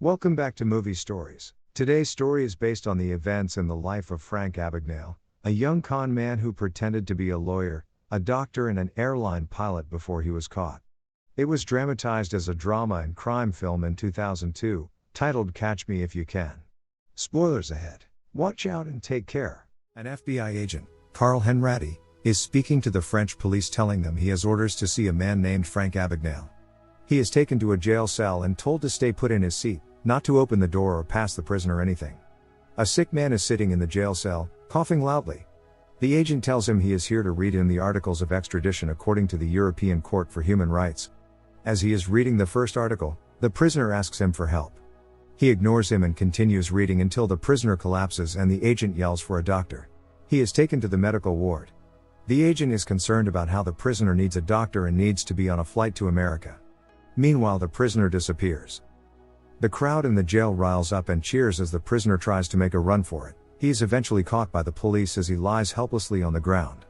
Welcome back to Movie Stories. Today's story is based on the events and the life of Frank Abagnale, a young con man who pretended to be a lawyer, a doctor and an airline pilot before he was caught. It was dramatized as a drama and crime film in 2002, titled Catch Me If You Can. Spoilers ahead. Watch out and take care. An FBI agent, Carl Henratty, is speaking to the French police telling them he has orders to see a man named Frank Abagnale. He is taken to a jail cell and told to stay put in his seat, not to open the door or pass the prisoner anything. A sick man is sitting in the jail cell, coughing loudly. The agent tells him he is here to read him the articles of extradition according to the European Court for Human Rights. As he is reading the first article, the prisoner asks him for help. He ignores him and continues reading until the prisoner collapses and the agent yells for a doctor. He is taken to the medical ward. The agent is concerned about how the prisoner needs a doctor and needs to be on a flight to America. Meanwhile, the prisoner disappears. The crowd in the jail riles up and cheers as the prisoner tries to make a run for it. He is eventually caught by the police as he lies helplessly on the ground.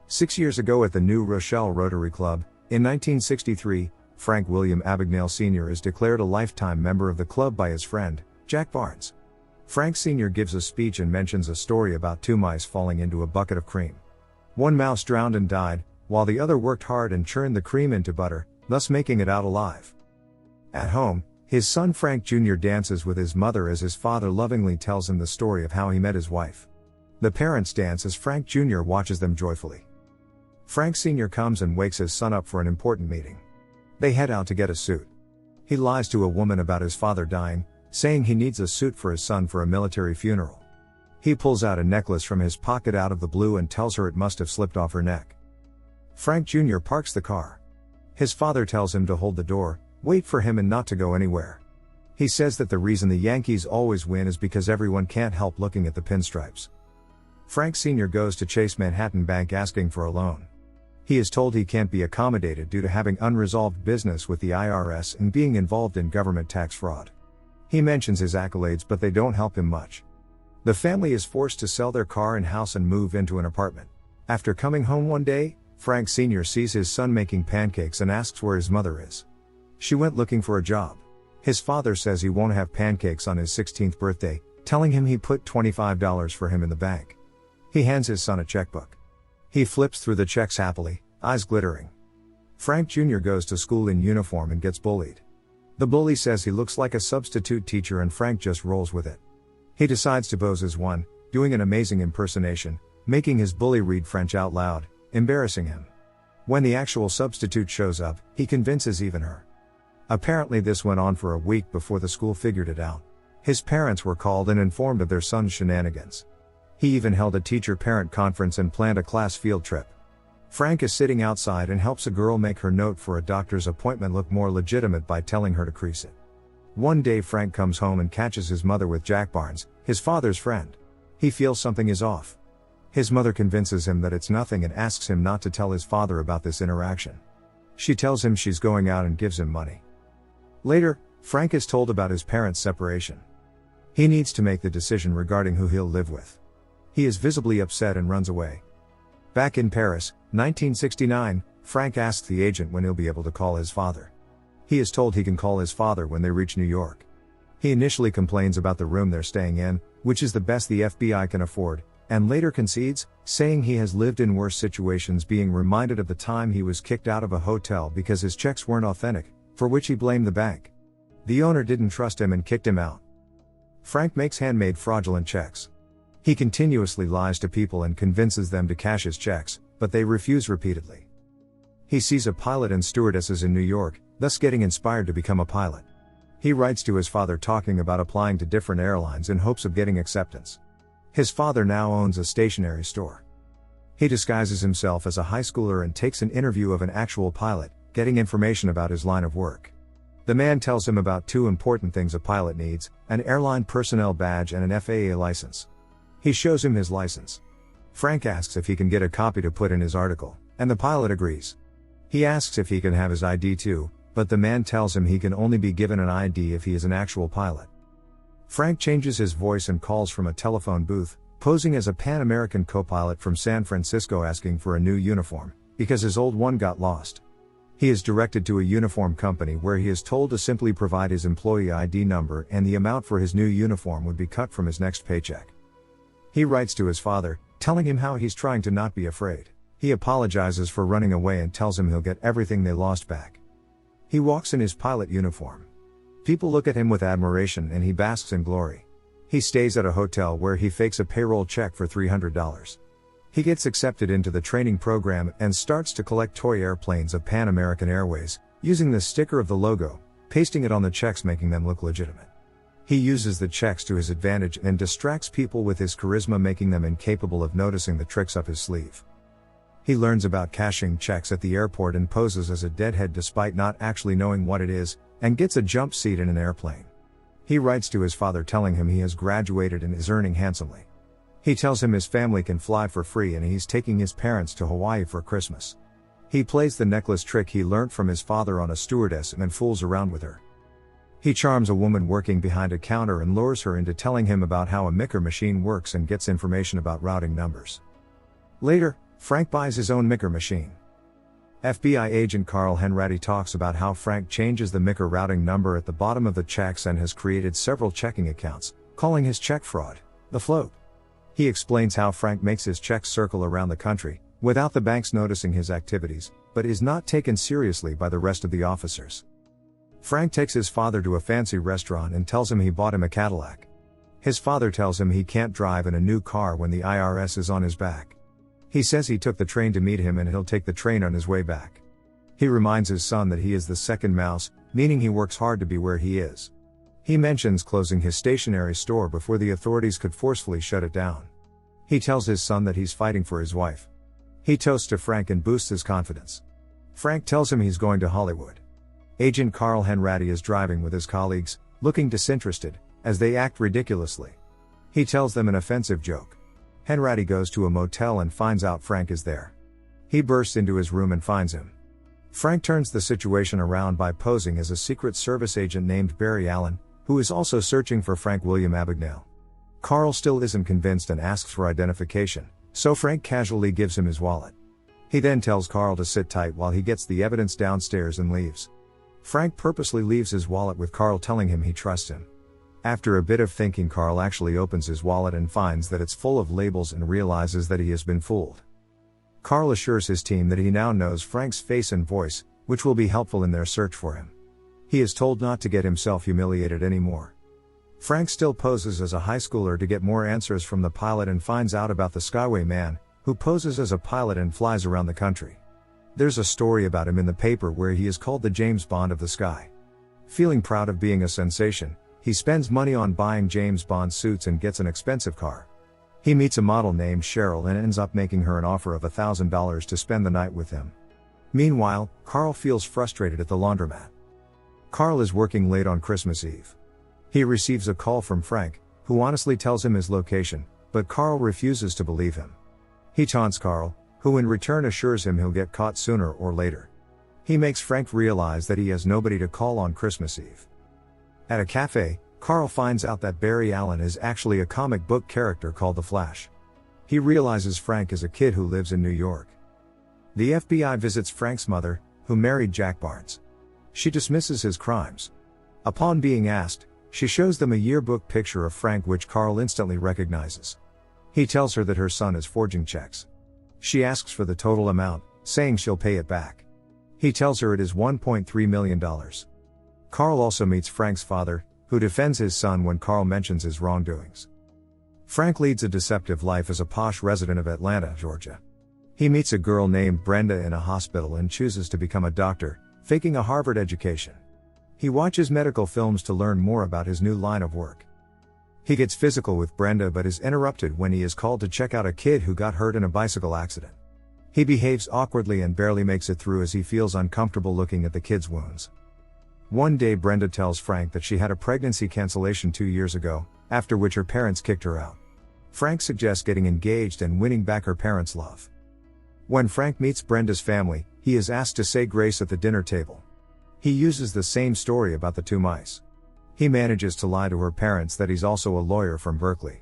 6 years ago at the New Rochelle Rotary Club, in 1963, Frank William Abagnale Sr. is declared a lifetime member of the club by his friend, Jack Barnes. Frank Sr. gives a speech and mentions a story about two mice falling into a bucket of cream. One mouse drowned and died, while the other worked hard and churned the cream into butter, thus making it out alive. At home, his son Frank Jr. dances with his mother as his father lovingly tells him the story of how he met his wife. The parents dance as Frank Jr. watches them joyfully. Frank Sr. comes and wakes his son up for an important meeting. They head out to get a suit. He lies to a woman about his father dying, saying he needs a suit for his son for a military funeral. He pulls out a necklace from his pocket out of the blue and tells her it must have slipped off her neck. Frank Jr. parks the car. His father tells him to hold the door, wait for him and not to go anywhere. He says that the reason the Yankees always win is because everyone can't help looking at the pinstripes. Frank Sr. goes to Chase Manhattan Bank asking for a loan. He is told he can't be accommodated due to having unresolved business with the IRS and being involved in government tax fraud. He mentions his accolades but they don't help him much. The family is forced to sell their car and house and move into an apartment. After coming home one day, Frank Sr. sees his son making pancakes and asks where his mother is. She went looking for a job. His father says he won't have pancakes on his 16th birthday, telling him he put $25 for him in the bank. He hands his son a checkbook. He flips through the checks happily, eyes glittering. Frank Jr. goes to school in uniform and gets bullied. The bully says he looks like a substitute teacher and Frank just rolls with it. He decides to pose as one, doing an amazing impersonation, making his bully read French out loud, embarrassing him. When the actual substitute shows up, he convinces even her. Apparently this went on for a week before the school figured it out. His parents were called and informed of their son's shenanigans. He even held a teacher-parent conference and planned a class field trip. Frank is sitting outside and helps a girl make her note for a doctor's appointment look more legitimate by telling her to crease it. One day Frank comes home and catches his mother with Jack Barnes, his father's friend. He feels something is off. His mother convinces him that it's nothing and asks him not to tell his father about this interaction. She tells him she's going out and gives him money. Later, Frank is told about his parents' separation. He needs to make the decision regarding who he'll live with. He is visibly upset and runs away. Back in Paris, 1969, Frank asks the agent when he'll be able to call his father. He is told he can call his father when they reach New York. He initially complains about the room they're staying in, which is the best the FBI can afford, and later concedes, saying he has lived in worse situations, being reminded of the time he was kicked out of a hotel because his checks weren't authentic, for which he blamed the bank. The owner didn't trust him and kicked him out. Frank makes handmade fraudulent checks. He continuously lies to people and convinces them to cash his checks, but they refuse repeatedly. He sees a pilot and stewardesses in New York, thus getting inspired to become a pilot. He writes to his father talking about applying to different airlines in hopes of getting acceptance. His father now owns a stationery store. He disguises himself as a high schooler and takes an interview of an actual pilot, getting information about his line of work. The man tells him about two important things a pilot needs: an airline personnel badge and an FAA license. He shows him his license. Frank asks if he can get a copy to put in his article, and the pilot agrees. He asks if he can have his ID too, but the man tells him he can only be given an ID if he is an actual pilot. Frank changes his voice and calls from a telephone booth, posing as a Pan American co-pilot from San Francisco asking for a new uniform, because his old one got lost. He is directed to a uniform company where he is told to simply provide his employee ID number and the amount for his new uniform would be cut from his next paycheck. He writes to his father, telling him how he's trying to not be afraid. He apologizes for running away and tells him he'll get everything they lost back. He walks in his pilot uniform. People look at him with admiration and he basks in glory. He stays at a hotel where he fakes a payroll check for $300. He gets accepted into the training program and starts to collect toy airplanes of Pan American Airways, using the sticker of the logo, pasting it on the checks making them look legitimate. He uses the checks to his advantage and distracts people with his charisma, making them incapable of noticing the tricks up his sleeve. He learns about cashing checks at the airport and poses as a deadhead despite not actually knowing what it is, and gets a jump seat in an airplane. He writes to his father telling him he has graduated and is earning handsomely. He tells him his family can fly for free and he's taking his parents to Hawaii for Christmas. He plays the necklace trick he learnt from his father on a stewardess and fools around with her. He charms a woman working behind a counter and lures her into telling him about how a Micker machine works and gets information about routing numbers. Later, Frank buys his own Micker machine. FBI agent Carl Henratty talks about how Frank changes the Micker routing number at the bottom of the checks and has created several checking accounts, calling his check fraud the float. He explains how Frank makes his checks circle around the country, without the banks noticing his activities, but is not taken seriously by the rest of the officers. Frank takes his father to a fancy restaurant and tells him he bought him a Cadillac. His father tells him he can't drive in a new car when the IRS is on his back. He says he took the train to meet him and he'll take the train on his way back. He reminds his son that he is the second mouse, meaning he works hard to be where he is. He mentions closing his stationery store before the authorities could forcefully shut it down. He tells his son that he's fighting for his wife. He toasts to Frank and boosts his confidence. Frank tells him he's going to Hollywood. Agent Carl Henratty is driving with his colleagues, looking disinterested, as they act ridiculously. He tells them an offensive joke. Henratty goes to a motel and finds out Frank is there. He bursts into his room and finds him. Frank turns the situation around by posing as a Secret Service agent named Barry Allen, who is also searching for Frank William Abagnale. Carl still isn't convinced and asks for identification, so Frank casually gives him his wallet. He then tells Carl to sit tight while he gets the evidence downstairs and leaves. Frank purposely leaves his wallet with Carl, telling him he trusts him. After a bit of thinking, Carl actually opens his wallet and finds that it's full of labels and realizes that he has been fooled. Carl assures his team that he now knows Frank's face and voice, which will be helpful in their search for him. He is told not to get himself humiliated anymore. Frank still poses as a high schooler to get more answers from the pilot and finds out about the Skyway Man, who poses as a pilot and flies around the country. There's a story about him in the paper where he is called the James Bond of the sky. Feeling proud of being a sensation, he spends money on buying James Bond suits and gets an expensive car. He meets a model named Cheryl and ends up making her an offer of $1,000 to spend the night with him. Meanwhile, Carl feels frustrated at the laundromat. Carl is working late on Christmas Eve. He receives a call from Frank, who honestly tells him his location, but Carl refuses to believe him. He taunts Carl, who in return assures him he'll get caught sooner or later. He makes Frank realize that he has nobody to call on Christmas Eve. At a cafe, Carl finds out that Barry Allen is actually a comic book character called the Flash. He realizes Frank is a kid who lives in New York. The FBI visits Frank's mother, who married Jack Barnes. She dismisses his crimes. Upon being asked, she shows them a yearbook picture of Frank which Carl instantly recognizes. He tells her that her son is forging checks. She asks for the total amount, saying she'll pay it back. He tells her it is $1.3 million. Carl also meets Frank's father, who defends his son when Carl mentions his wrongdoings. Frank leads a deceptive life as a posh resident of Atlanta, Georgia. He meets a girl named Brenda in a hospital and chooses to become a doctor, faking a Harvard education. He watches medical films to learn more about his new line of work. He gets physical with Brenda but is interrupted when he is called to check out a kid who got hurt in a bicycle accident. He behaves awkwardly and barely makes it through as he feels uncomfortable looking at the kid's wounds. One day Brenda tells Frank that she had a pregnancy cancellation 2 years ago, after which her parents kicked her out. Frank suggests getting engaged and winning back her parents' love. When Frank meets Brenda's family, he is asked to say grace at the dinner table. He uses the same story about the 2 mice. He manages to lie to her parents that he's also a lawyer from Berkeley.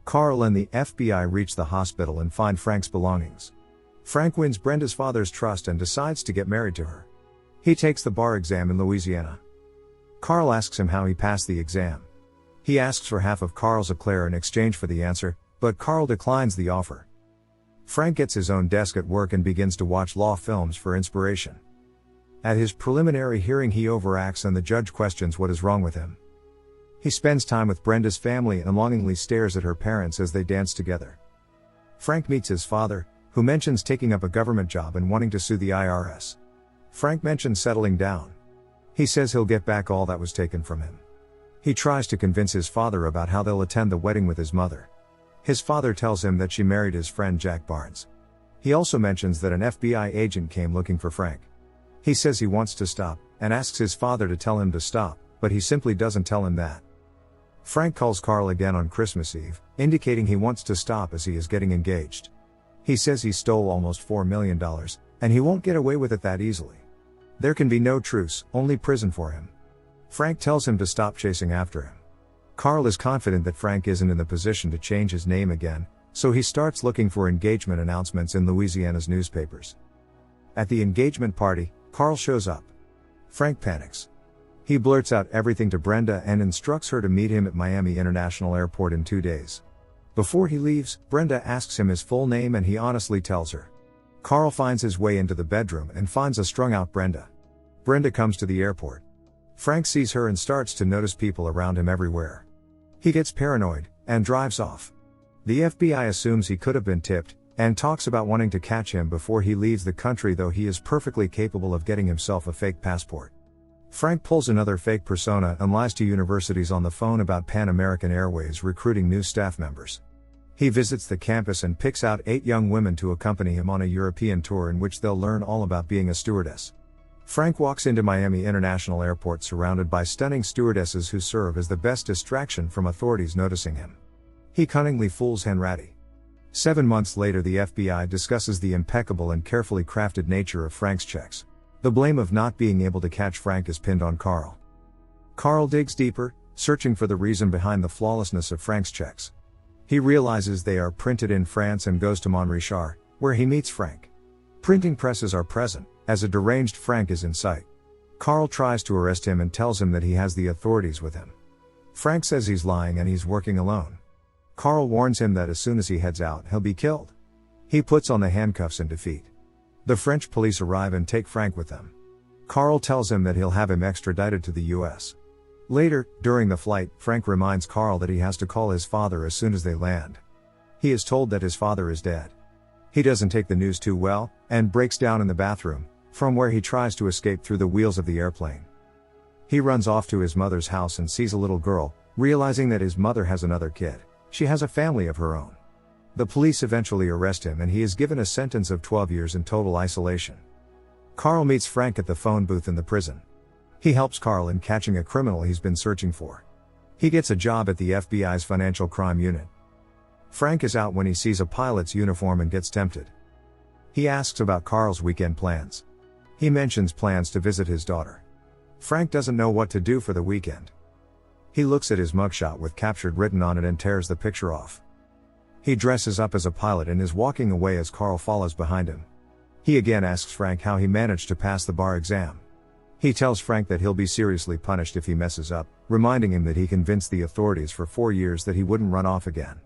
Carl and the FBI reach the hospital and find Frank's belongings. Frank wins Brenda's father's trust and decides to get married to her. He takes the bar exam in Louisiana. Carl asks him how he passed the exam. He asks for half of Carl's eclair in exchange for the answer, but Carl declines the offer. Frank gets his own desk at work and begins to watch law films for inspiration. At his preliminary hearing he overacts and the judge questions what is wrong with him. He spends time with Brenda's family and longingly stares at her parents as they dance together. Frank meets his father, who mentions taking up a government job and wanting to sue the IRS. Frank mentions settling down. He says he'll get back all that was taken from him. He tries to convince his father about how they'll attend the wedding with his mother. His father tells him that she married his friend Jack Barnes. He also mentions that an FBI agent came looking for Frank. He says he wants to stop, and asks his father to tell him to stop, but he simply doesn't tell him that. Frank calls Carl again on Christmas Eve, indicating he wants to stop as he is getting engaged. He says he stole almost $4 million, and he won't get away with it that easily. There can be no truce, only prison for him. Frank tells him to stop chasing after him. Carl is confident that Frank isn't in the position to change his name again, so he starts looking for engagement announcements in Louisiana's newspapers. At the engagement party, Carl shows up. Frank panics. He blurts out everything to Brenda and instructs her to meet him at Miami International Airport in 2 days. Before he leaves, Brenda asks him his full name and he honestly tells her. Carl finds his way into the bedroom and finds a strung-out Brenda. Brenda comes to the airport. Frank sees her and starts to notice people around him everywhere. He gets paranoid and drives off. The FBI assumes he could have been tipped and talks about wanting to catch him before he leaves the country, though he is perfectly capable of getting himself a fake passport. Frank pulls another fake persona and lies to universities on the phone about Pan American Airways recruiting new staff members. He visits the campus and picks out 8 young women to accompany him on a European tour in which they'll learn all about being a stewardess. Frank walks into Miami International Airport surrounded by stunning stewardesses who serve as the best distraction from authorities noticing him. He cunningly fools Henratty. 7 months later, the FBI discusses the impeccable and carefully crafted nature of Frank's checks. The blame of not being able to catch Frank is pinned on Carl. Carl digs deeper, searching for the reason behind the flawlessness of Frank's checks. He realizes they are printed in France and goes to Montrichard, where he meets Frank. Printing presses are present, as a deranged Frank is in sight. Carl tries to arrest him and tells him that he has the authorities with him. Frank says he's lying and he's working alone. Carl warns him that as soon as he heads out, he'll be killed. He puts on the handcuffs in defeat. The French police arrive and take Frank with them. Carl tells him that he'll have him extradited to the US. Later, during the flight, Frank reminds Carl that he has to call his father as soon as they land. He is told that his father is dead. He doesn't take the news too well, and breaks down in the bathroom, from where he tries to escape through the wheels of the airplane. He runs off to his mother's house and sees a little girl, realizing that his mother has another kid. She has a family of her own. The police eventually arrest him and he is given a sentence of 12 years in total isolation. Carl meets Frank at the phone booth in the prison. He helps Carl in catching a criminal he's been searching for. He gets a job at the FBI's Financial Crime Unit. Frank is out when he sees a pilot's uniform and gets tempted. He asks about Carl's weekend plans. He mentions plans to visit his daughter. Frank doesn't know what to do for the weekend. He looks at his mugshot with captured written on it and tears the picture off. He dresses up as a pilot and is walking away as Carl follows behind him. He again asks Frank how he managed to pass the bar exam. He tells Frank that he'll be seriously punished if he messes up, reminding him that he convinced the authorities for 4 years that he wouldn't run off again.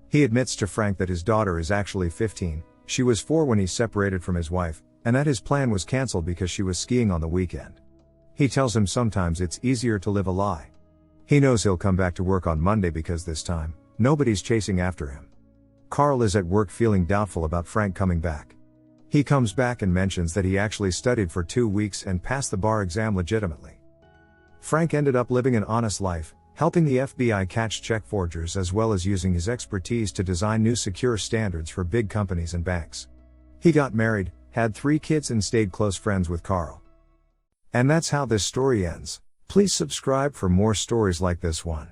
He admits to Frank that his daughter is actually 15, she was 4 when he separated from his wife, and that his plan was cancelled because she was skiing on the weekend. He tells him sometimes it's easier to live a lie. He knows he'll come back to work on Monday because this time, nobody's chasing after him. Carl is at work feeling doubtful about Frank coming back. He comes back and mentions that he actually studied for 2 weeks and passed the bar exam legitimately. Frank ended up living an honest life, helping the FBI catch check forgers as well as using his expertise to design new secure standards for big companies and banks. He got married, had 3 kids and stayed close friends with Carl. And that's how this story ends. Please subscribe for more stories like this one.